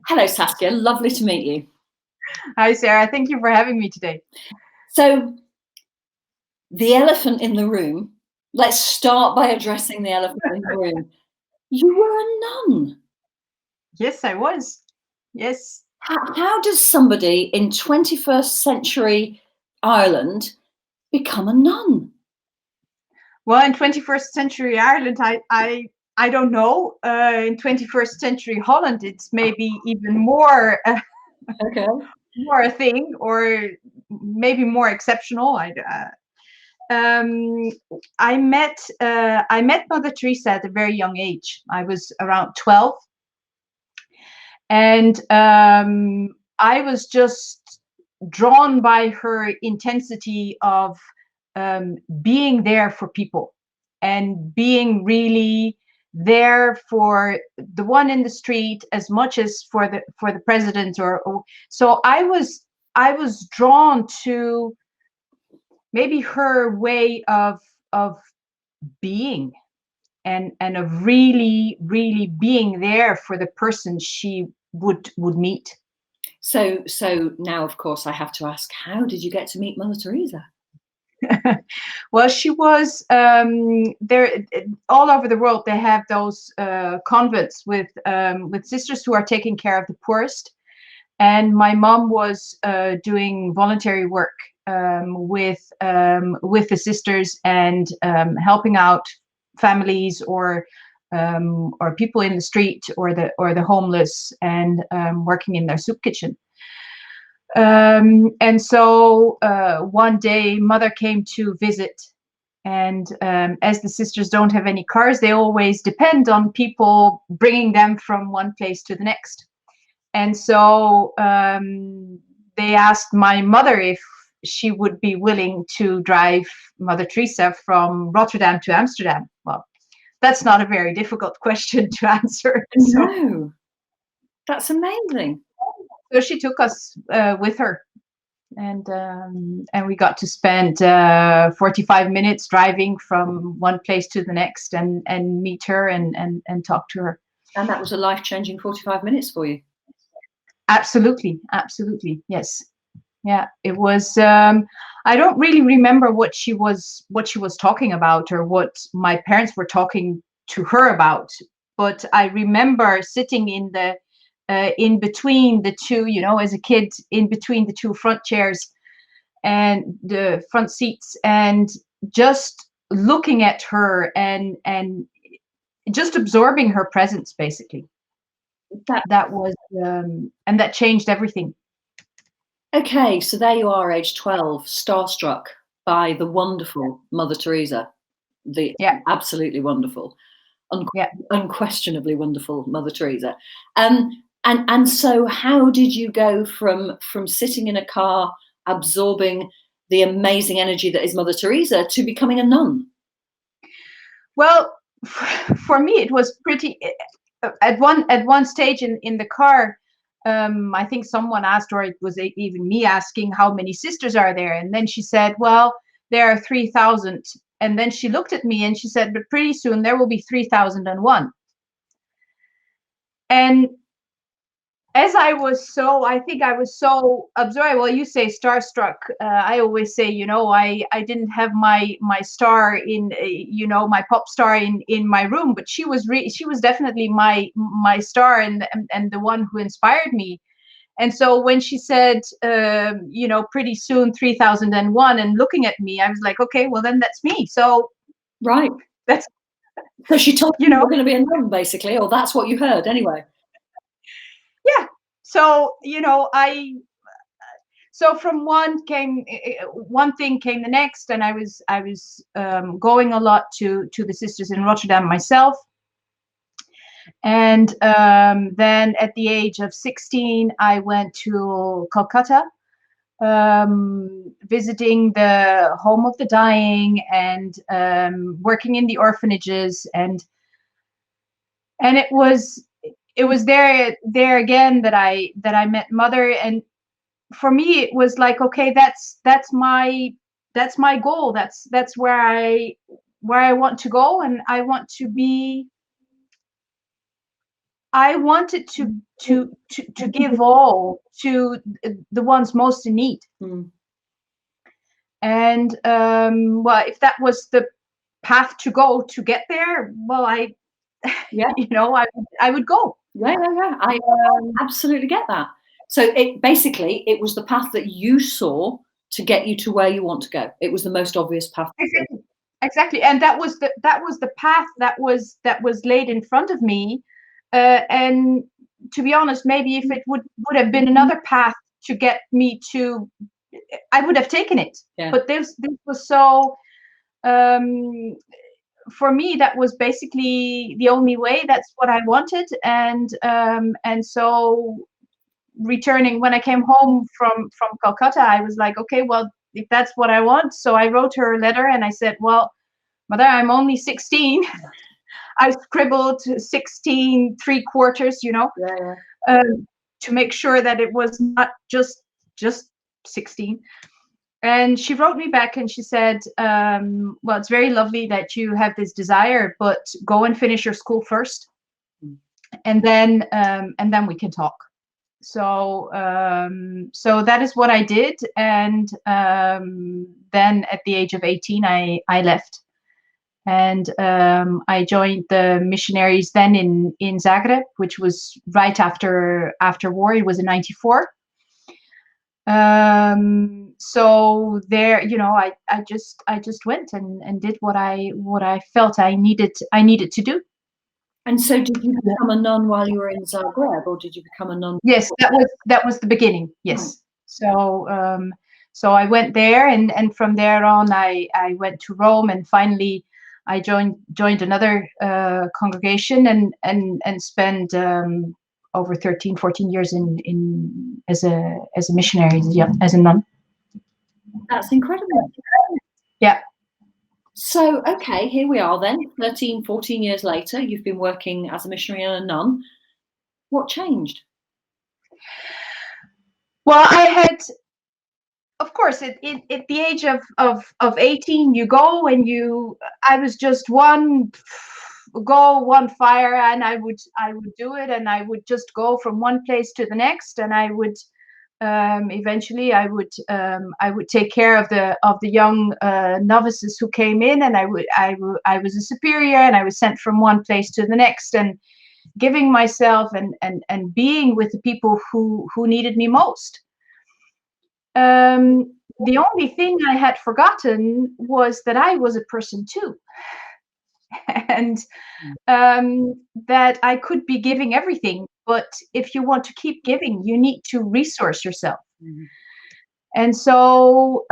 Hello, Saskia. Lovely to meet you. Hi, Sarah. Thank you for having me today. So, the elephant in the room. Let's start by addressing the elephant in the room. You were a nun. Yes, I was. Yes. How does somebody in 21st century Ireland become a nun? Well, in 21st century Ireland, I don't know. In 21st century Holland, it's maybe even more Okay. more a thing, or maybe more exceptional. I met Mother Teresa at a very young age. I was around 12, and I was just drawn by her intensity of being there for people and being really there for the one in the street as much as for the president. So I was drawn to maybe her way of being, and of really being there for the person she would meet. So now, of course, I have to ask, how did you get to meet Mother Teresa? Well, she was there all over the world. They have those convents with sisters who are taking care of the poorest. And my mom was doing voluntary work with the sisters, and helping out families, or people in the street, or the homeless, and working in their soup kitchen. And so one day, Mother came to visit, and as the sisters don't have any cars, they always depend on people bringing them from one place to the next. And so they asked my mother if she would be willing to drive Mother Teresa from Rotterdam to Amsterdam. Well, that's not a very difficult question to answer. No, that's amazing. So she took us with her, and we got to spend 45 minutes driving from one place to the next, and meet her, and talk to her. And that was a life-changing 45 minutes for you. Absolutely, yes. Yeah, it was. I don't really remember what she was talking about, or what my parents were talking to her about, but I remember sitting in between the two, as a kid, in between the two front chairs and the front seats, and just looking at her, and just absorbing her presence, basically. That was, and that changed everything. Okay, so there you are, age 12, starstruck by the wonderful Mother Teresa, the absolutely wonderful, unquestionably wonderful Mother Teresa. And so how did you go from sitting in a car, absorbing the amazing energy that is Mother Teresa, to becoming a nun? Well, for me, it was pretty, at one stage in the car, I think someone asked, or it was even me asking, how many sisters are there? And then she said, well, there are 3,000. And then she looked at me and she said, but pretty soon there will be 3,001. And as I think I was so absorbed. Well, you say starstruck. I always say, I didn't have my star in, my pop star in my room, but she was definitely my star, and the one who inspired me. And so when she said, pretty soon 3,001, and looking at me, I was like, okay, well then that's me. So right, that's. So she told you were going to be a nun, basically, or that's what you heard anyway. Yeah. So, so from one thing came the next, and I was going a lot to the sisters in Rotterdam myself. And then at the age of 16, I went to Calcutta, visiting the home of the dying, and working in the orphanages, and it was there again that I met Mother. And for me, it was like, okay, that's my goal. That's where I want to go, and I want to be I wanted to give all to the ones most in need. And well, if that was the path to go to get there, well, you know, I would go. Yeah. I absolutely get that. So it was the path that you saw to get you to where you want to go. It was the most obvious path. Exactly. And that was the path that was laid in front of me. And to be honest, maybe if it would have been another path to get me to, I would have taken it. Yeah. But this was so, for me, that was basically the only way. That's what I wanted. And so returning, when I came home from Calcutta, I was like, okay, well, if that's what I want. So I wrote her a letter and I said, well, Mother, I'm only 16. I scribbled 16 3/4, you know, to make sure that it was not just 16. And she wrote me back and she said, well, it's very lovely that you have this desire, but go and finish your school first. And then we can talk. So that is what I did. And then at the age of 18, I left. And I joined the missionaries then in Zagreb, which was right after war. It was in '94. So there, you know, I just went and did what I felt I needed to do. And so did you become a nun while you were in Zagreb, or did you become a nun? Yes, that was the beginning. Yes. Right. So I went there, and from there on I went to Rome, and finally I joined another congregation and spent over 13, 14 years in as a missionary, as a nun. That's incredible. Yeah. So, okay, here we are then, 13, 14 years later, you've been working as a missionary and a nun. What changed? Well, I had, of course, at the age of 18, you go and I was just one fire, and I would do it, and I would just go from one place to the next, and I would eventually I would take care of the young novices who came in, and I was a superior, and I was sent from one place to the next, and giving myself and being with the people who needed me most. The only thing I had forgotten was that I was a person too, and that I could be giving everything, but if you want to keep giving, you need to resource yourself. Mm-hmm. And so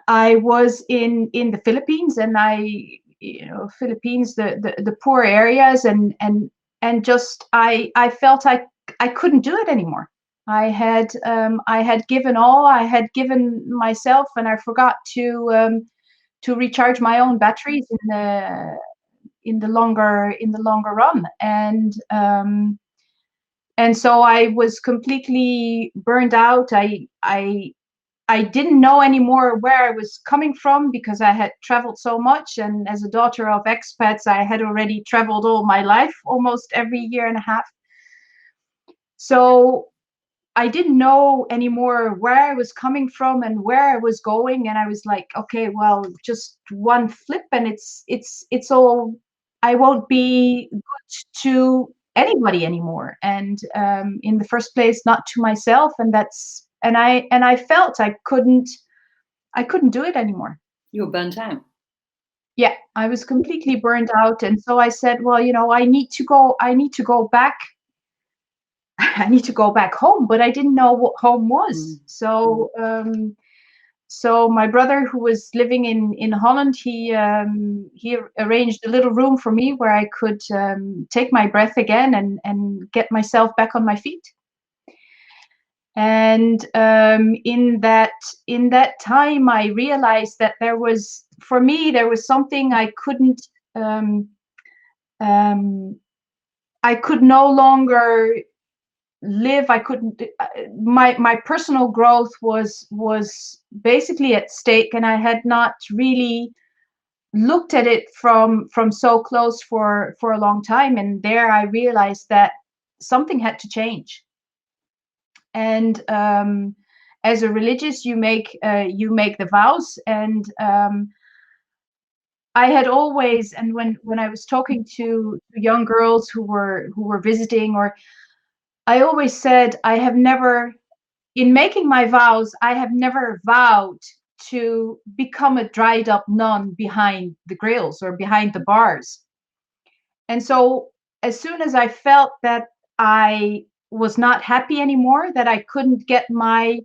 I was in the Philippines, and Philippines, the poor areas, and just I felt I couldn't do it anymore. I had given all, I had given myself, and I forgot to recharge my own batteries in the longer run, and so I was completely burned out. I didn't know anymore where I was coming from, because I had traveled so much, and as a daughter of expats, I had already traveled all my life, almost every year and a half. So I didn't know anymore where I was coming from and where I was going, and I was like, okay, well, just one flip and it's all, I won't be good to anybody anymore, and in the first place, not to myself, and I felt I couldn't do it anymore. You were burnt out. Yeah, I was completely burned out, and so I said, well, I need to go back. I need to go back home, but I didn't know what home was. So so my brother, who was living in Holland, he arranged a little room for me where I could take my breath again and get myself back on my feet. And in that time, I realized that there was something I couldn't. I could no longer live. I couldn't. My personal growth was basically at stake, and I had not really looked at it from so close for a long time, and there I realized that something had to change. And as a religious, you make the vows, and I had always, and when I was talking to young girls who were visiting, or I always said, I have never, in making my vows, I have never vowed to become a dried up nun behind the grills or behind the bars. And so as soon as I felt that I was not happy anymore, that I couldn't get my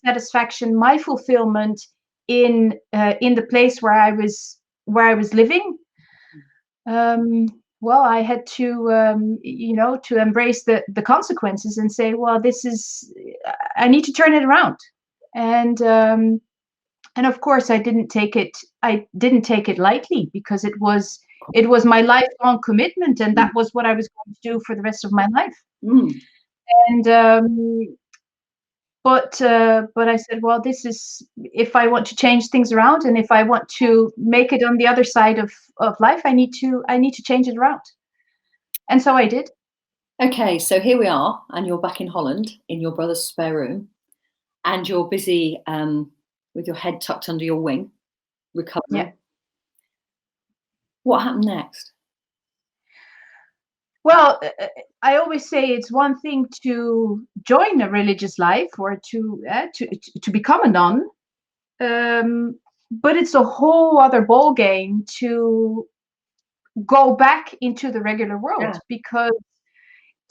satisfaction, my fulfillment in the place where I was living, well, I had to to embrace the consequences and say, well, I need to turn it around. And of course I didn't take it lightly, because it was my lifelong commitment, and that was what I was going to do for the rest of my life. And but I said, well, this is, if I want to change things around, and if I want to make it on the other side of life, I need to change it around. And so I did. Okay, so here we are, and you're back in Holland in your brother's spare room, and you're busy with your head tucked under your wing, recovering. Yeah. What happened next? Well, I always say it's one thing to join a religious life, or to become a nun, but it's a whole other ball game to go back into the regular world, because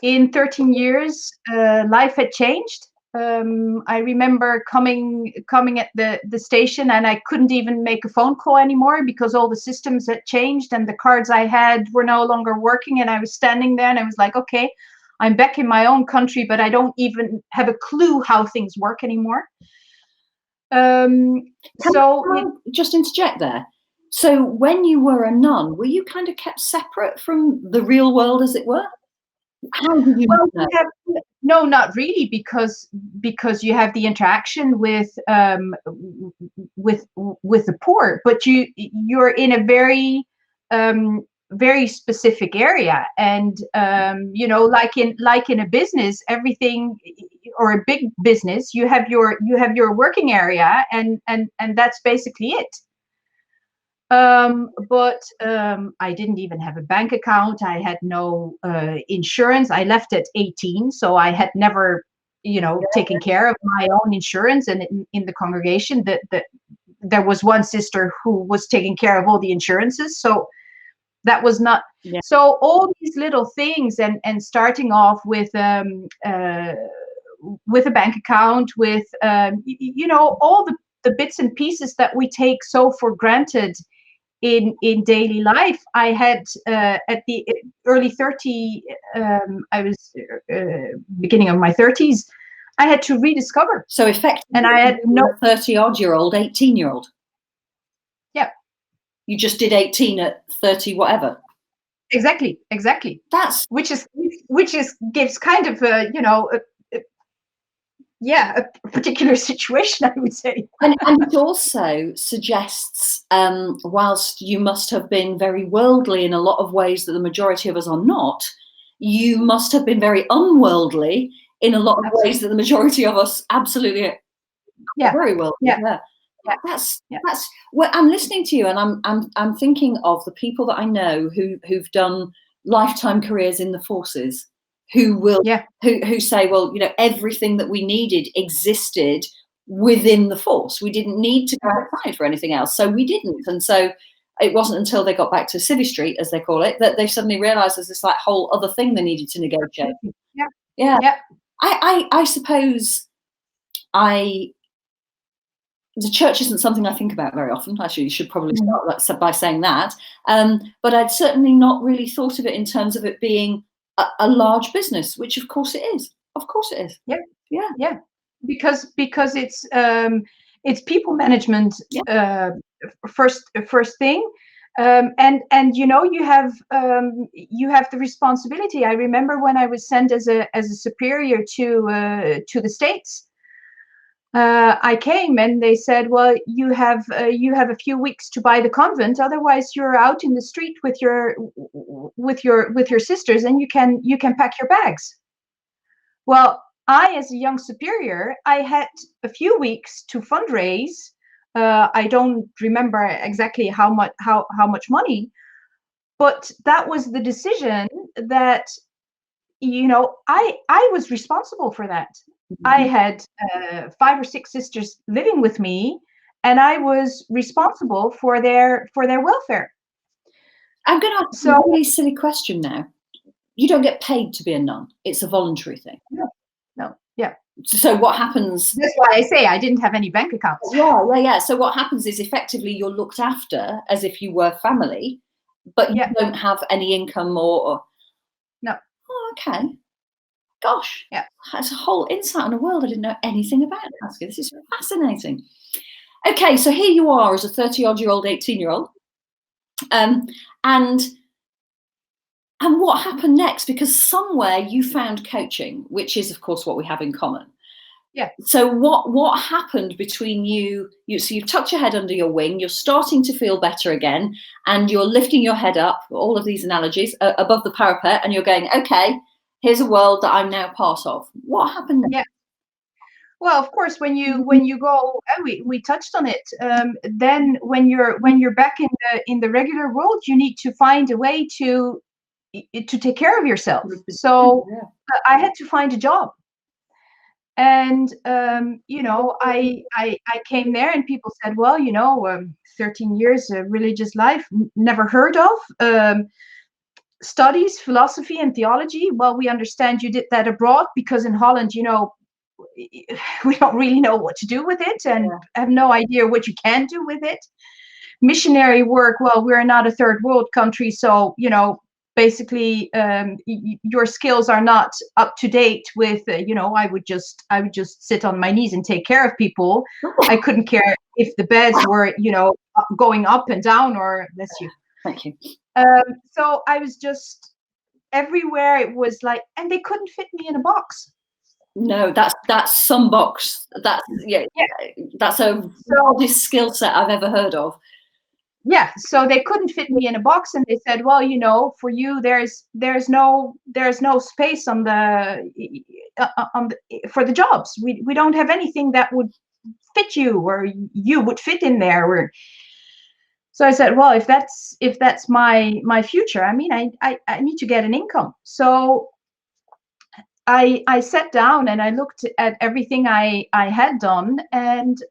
in 13 years, life had changed. I remember coming at the station, and I couldn't even make a phone call anymore, because all the systems had changed and the cards I had were no longer working. And I was standing there and I was like, okay, I'm back in my own country, but I don't even have a clue how things work anymore. Just interject there. So when you were a nun, were you kind of kept separate from the real world, as it were? How did you know? No, not really, because you have the interaction with the poor, but you're in a very very specific area, and like in a business, everything, or a big business, you have your working area, and that's basically it. But I didn't even have a bank account. I had no insurance. I left at 18, so I had never, taken care of my own insurance. And in the congregation, that there was one sister who was taking care of all the insurances. So that was not. Yeah. So all these little things, and starting off with a bank account, with all the bits and pieces that we take so for granted in daily life. I had at the early 30, I was beginning of my 30s, I had to rediscover. So effectively, and I had no 30-odd-year-old, 18-year-old. Yeah. You just did 18 at 30, whatever. Exactly. That's which gives kind of a particular situation, I would say. and it also suggests, whilst you must have been very worldly in a lot of ways that the majority of us are not, you must have been very unworldly in a lot of ways that the majority of us absolutely are very worldly. Yeah. That's well, I'm listening to you, and I'm thinking of the people that I know who've done lifetime careers in the forces, who say, well, everything that we needed existed within the force. We didn't need to go outside for anything else, so we didn't. And so it wasn't until they got back to Civvy Street, as they call it, that they suddenly realized there's this whole other thing they needed to negotiate. Yeah. I suppose the church isn't something I think about very often. Actually, you should probably start by saying that. But I'd certainly not really thought of it in terms of it being a large business, which of course it is. Of course it is. Yeah. Because it's people management first thing, and you have the responsibility. I remember when I was sent as a superior to the States. I came and they said, well, you have a few weeks to buy the convent, otherwise you're out in the street with your sisters, and you can pack your bags. Well, I, as a young superior, I had a few weeks to fundraise. I don't remember exactly how much money, but that was the decision that, I was responsible for that. I had 5 or 6 sisters living with me, and I was responsible for their welfare. I'm going to ask you a really silly question now. You don't get paid to be a nun. It's a voluntary thing. No. Yeah. So what happens? That's why I say I didn't have any bank accounts. Yeah. So what happens is effectively you're looked after as if you were family, but you don't have any income or. No. Oh, okay. Gosh. Yeah. That's a whole insight on a world I didn't know anything about, Saskia. This is fascinating. Okay, so here you are as a 30-odd-year-old, 18-year-old. And what happened next? Because somewhere you found coaching, which is, of course, what we have in common. Yeah. So what happened between you? So you've tucked your head under your wing, you're starting to feel better again, and you're lifting your head up, all of these analogies, above the parapet, and you're going, okay, here's a world that I'm now part of. What happened next? Yeah. Well, of course, when you go, we touched on it. Then when you're back in the regular world, you need to find a way to take care of yourself. So I had to find a job, and I came there, and people said, well, 13 years of religious life, never heard of. Studies philosophy and theology. Well, we understand you did that abroad, because in Holland, we don't really know what to do with it, and have no idea what you can do with it. Missionary work, well, we're not a third world country, so basically your skills are not up to date with I would just sit on my knees and take care of people. I couldn't care if the beds were going up and down, or bless you. Thank you. So I was just everywhere. It was like, and they couldn't fit me in a box. No, that's some box. That's a oddest skill set I've ever heard of. Yeah, so they couldn't fit me in a box, and they said, well, for you, there's no space on for the jobs. We don't have anything that would fit you, or you would fit in there. So I said, well, if that's my future, I mean, I need to get an income. So I sat down and I looked at everything I had done, and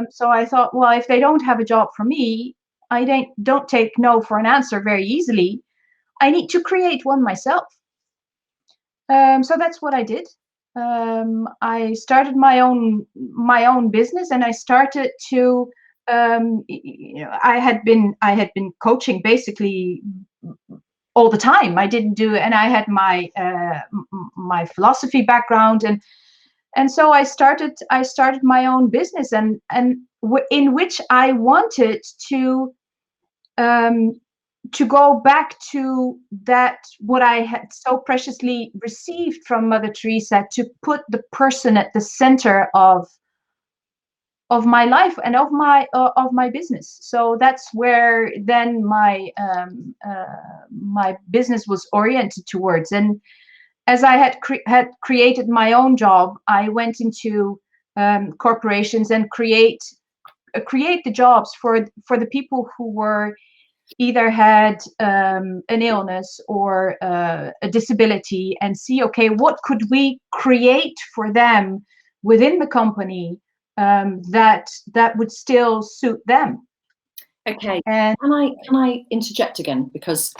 so I thought, well, if they don't have a job for me, I don't take no for an answer very easily. I need to create one myself. So that's what I did. I started my own business, and I started to. I had been coaching basically all the time. I didn't do, and I had my philosophy background, and so I started my own business, and in which I wanted to go back to that, what I had so preciously received from Mother Teresa, to put the person at the center of my life and of my business. So that's where then my business was oriented towards. And as I had created my own job, I went into corporations and create the jobs for the people who were either had an illness or a disability, and see, okay, what could we create for them within the company that would still suit them. Okay, and can I interject again, because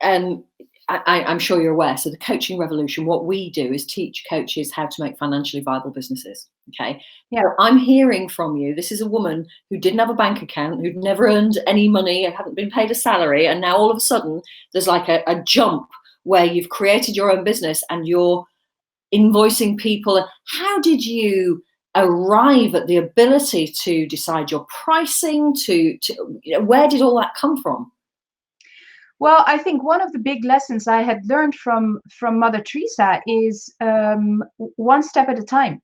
I'm sure you're aware. So the coaching revolution, what we do is teach coaches how to make financially viable businesses. Okay. Yeah. So I'm hearing from you, this is a woman who didn't have a bank account, who'd never earned any money, hadn't been paid a salary, and now all of a sudden there's like a jump where you've created your own business and you're invoicing people. How did you arrive at the ability to decide your pricing? Where did all that come from? Well, I think one of the big lessons I had learned from Mother Teresa is one step at a time.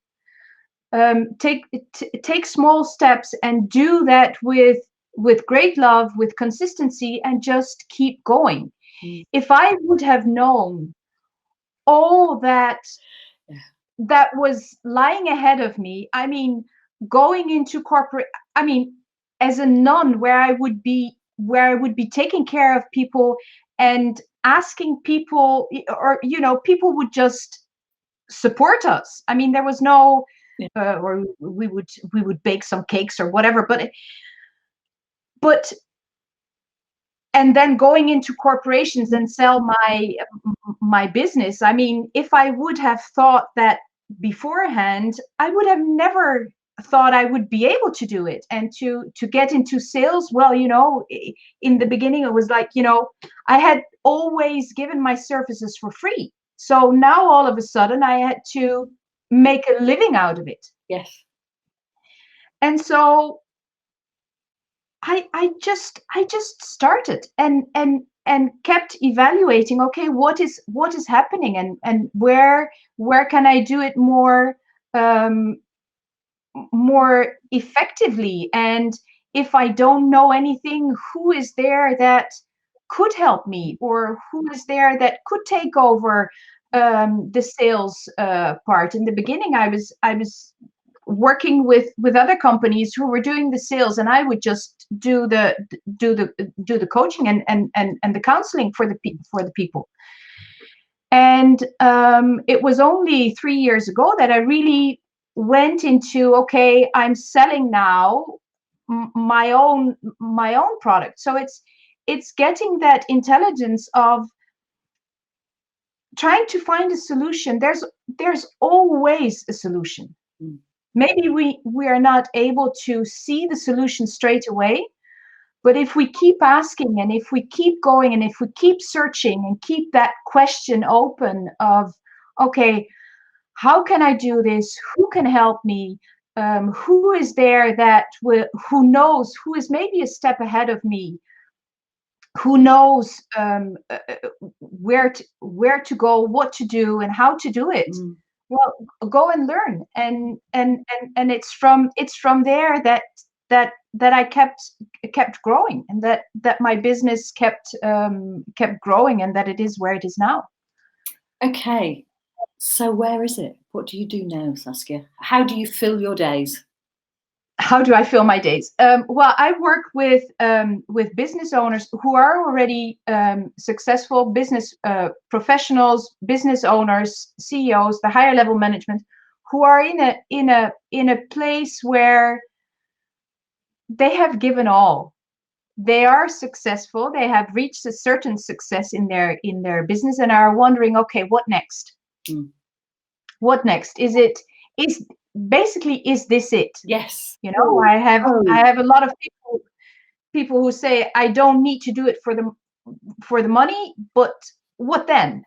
take small steps and do that with great love, with consistency, and just keep going. If I would have known all that was lying ahead of me, I mean, going into corporate, I mean, as a nun, where I would be taking care of people and asking people, or people would just support us. I mean, there was no or we would bake some cakes or whatever, but and then going into corporations and sell my business. I mean, if I would have thought that beforehand, I would have never thought I would be able to do it. And to get into sales, well, in the beginning, it was like, I had always given my services for free. So now all of a sudden I had to make a living out of it. Yes. And so I just started and kept evaluating, okay, what is happening, and where can I do it more effectively, and if I don't know anything, who is there that could help me, or who is there that could take over the sales part. In the beginning, I was working with other companies who were doing the sales, and I would just do the coaching and the counseling for the people. And it was only 3 years ago that I really went into, okay, I'm selling now my own product. So it's getting that intelligence of trying to find a solution. There's always a solution. Maybe we are not able to see the solution straight away, but if we keep asking, and if we keep going, and if we keep searching and keep that question open of, okay, how can I do this? Who can help me? Who is there who knows, who is maybe a step ahead of me? Who knows where to go, what to do, and how to do it? Well, go and learn, and it's from there that I kept growing, and that my business kept growing, and that it is where it is now. Okay, so where is it? What do you do now, Saskia? How do you fill your days? How do I fill my days? Well, I work with business owners who are already successful business professionals, business owners, CEOs, the higher level management, who are in a place where they have given all. They are successful. They have reached a certain success in their business, and are wondering, okay, what next? What next? Is this it? Yes. I have a lot of people who say, I don't need to do it for the money, but what then?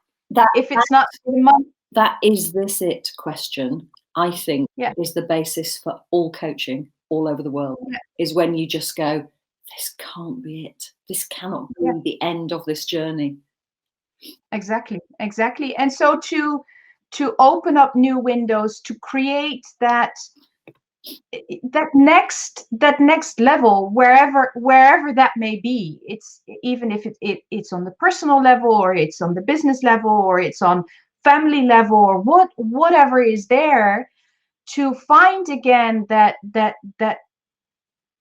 If it's not for the money. That is this it question, I think, is the basis for all coaching all over the world. Is when you just go, this can't be it. This cannot be the end of this journey. Exactly. And so to open up new windows, to create that next level, wherever that may be. It's even if it's on the personal level, or it's on the business level, or it's on family level, or whatever is there, to find again that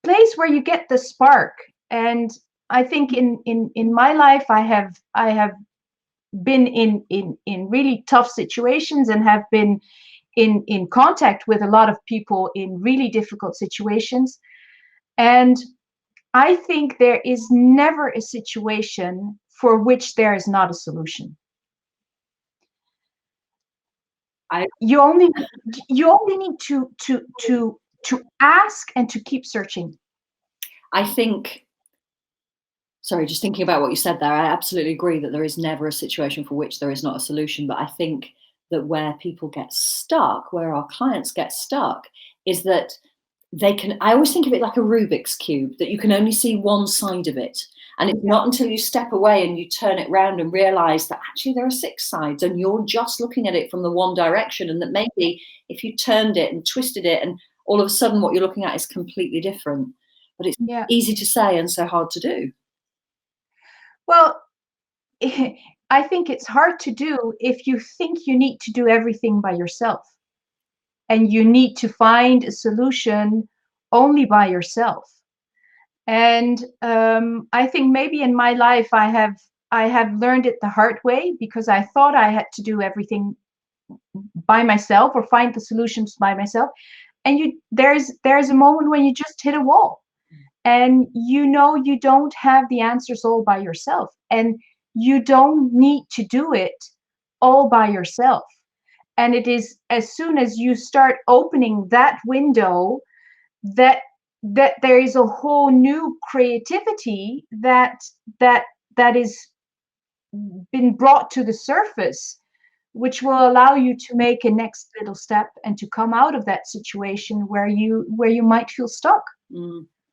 place where you get the spark. And I think in my life, I have been in really tough situations, and have been in contact with a lot of people in really difficult situations. And I think there is never a situation for which there is not a solution. You only need to ask and to keep searching. I think, sorry, just thinking about what you said there, I absolutely agree that there is never a situation for which there is not a solution. But I think that where people get stuck, where our clients get stuck, is that I always think of it like a Rubik's Cube, that you can only see one side of it. And it's not until you step away and you turn it round and realize that actually there are 6 sides and you're just looking at it from the one direction, and that maybe if you turned it and twisted it, and all of a sudden what you're looking at is completely different. But it's easy to say and so hard to do. Well, I think it's hard to do if you think you need to do everything by yourself, and you need to find a solution only by yourself. And I think maybe in my life I have learned it the hard way, because I thought I had to do everything by myself or find the solutions by myself. And there's a moment when you just hit a wall, and you don't have the answers all by yourself, and you don't need to do it all by yourself. And it is as soon as you start opening that window that there is a whole new creativity that is been brought to the surface, which will allow you to make a next little step and to come out of that situation where you might feel stuck.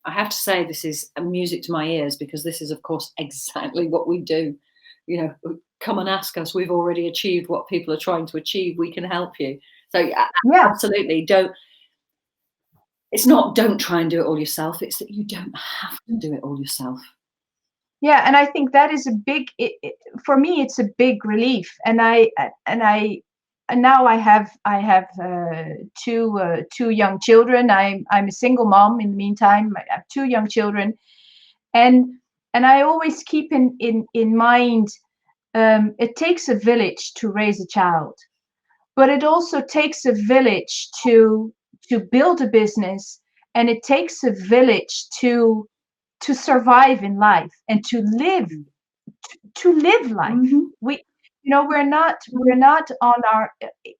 I have to say, this is music to my ears, because this is, of course, exactly what we do. Come and ask us. We've already achieved what people are trying to achieve. We can help you. So absolutely, don't try and do it all yourself. It's that you don't have to do it all yourself. Yeah, and I think that is for me, it's a big relief. And now I have two young children. I'm a single mom in the meantime. I have 2 young children, and I always keep in mind, it takes a village to raise a child, but it also takes a village to build a business, and it takes a village to survive in life and to live life. We're not on our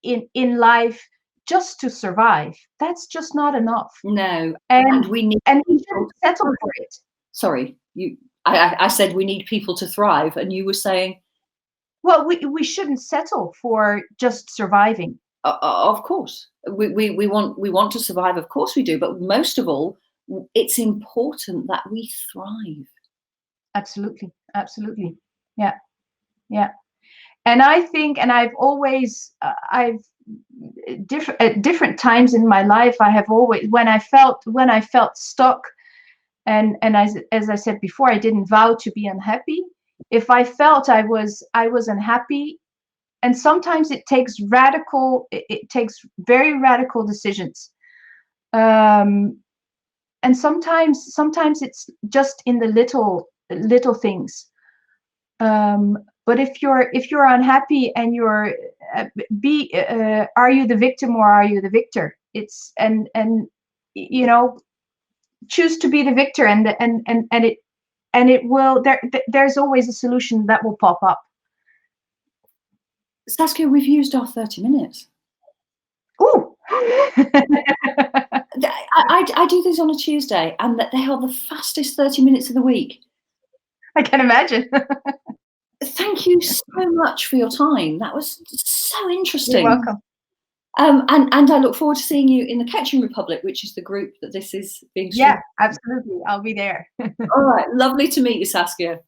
in life just to survive. That's just not enough. No, and we shouldn't settle for it. Sorry, I said we need people to thrive, and you were saying, well, we shouldn't settle for just surviving. Of course, we want to survive. Of course we do, but most of all, it's important that we thrive. Absolutely. Yeah. And I think, and I've always, at different times in my life, I have always, when I felt stuck, and as I said before, I didn't vow to be unhappy. If I felt I was unhappy, and sometimes it takes very radical decisions. And sometimes it's just in the little things. But if you're unhappy and you're are you the victim or are you the victor? It's and choose to be the victor, and it will, there's always a solution that will pop up. Saskia, we've used our 30 minutes. Ooh. I do these on a Tuesday, and they are the fastest 30 minutes of the week. I can imagine. Thank you so much for your time. That was so interesting. You're welcome. And I look forward to seeing you in the Coaching Republic, which is the group that this is being streamed. Yeah, absolutely. I'll be there. All right. Lovely to meet you, Saskia.